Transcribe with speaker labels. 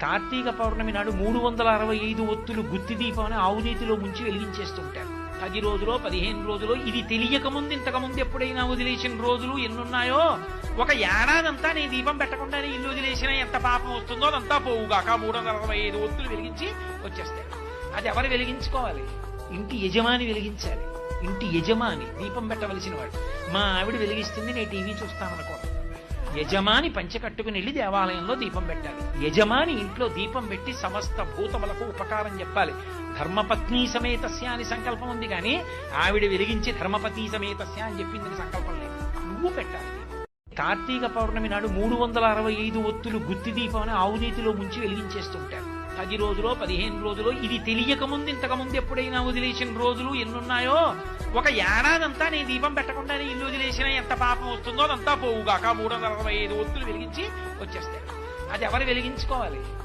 Speaker 1: కార్తీక పౌర్ణమి నాడు 365 ఒత్తులు గుత్తి దీపం అని ఆవునీతిలో ముంచి వెలిగించేస్తుంటారు. 10 రోజులో 15 రోజులో ఇది తెలియక ముందు ఇంతకుముందు ఎప్పుడైనా వదిలేసిన రోజులు ఎన్నున్నాయో, ఒక ఏడాదంతా నేను దీపం పెట్టకుండానే ఇల్లు వదిలేసినా ఎంత పాపం వస్తుందో అదంతా పోవుగాక 365 ఒత్తులు వెలిగించి వచ్చేస్తాయి. అది ఎవరు వెలిగించుకోవాలి? ఇంటి యజమాని వెలిగించాలి. ఇంటి యజమాని దీపం పెట్టవలసిన వాడు. మా ఆవిడ వెలిగిస్తుంది, నేను టీవీ చూస్తాననుకోను. యజమాని పంచె కట్టుకుని వెళ్ళి దేవాలయంలో దీపం పెట్టాలి. యజమాని ఇంట్లో దీపం పెట్టి సమస్త భూతములకు ఉపకారం చెప్పాలి. ధర్మపత్ని సమేతస్య అని సంకల్పం ఉంది, కానీ ఆవిడ వెలిగించి ధర్మపత్ని సమేతస్య అని చెప్పిందని సంకల్పం లేదు. నువ్వు పెట్టాలి. కార్తీక పౌర్ణమి నాడు 365 ఒత్తులు గుత్తి దీపం అని ఆవునీతిలో ముంచి వెలిగించేస్తుంటారు. 10 రోజులో 15 రోజులో ఇది తెలియక ముందు ఇంతకుముందు ఎప్పుడైనా వదిలేసిన రోజులు ఎన్నున్నాయో, ఒక ఏడాదంతా నేను దీపం పెట్టకుండానే ఇల్లు వదిలేసినా ఎంత పాపం వస్తుందో అదంతా పోవుగాక 365 ఒత్తులు వెలిగించి వచ్చేస్తాయి. అది ఎవరు వెలిగించుకోవాలి?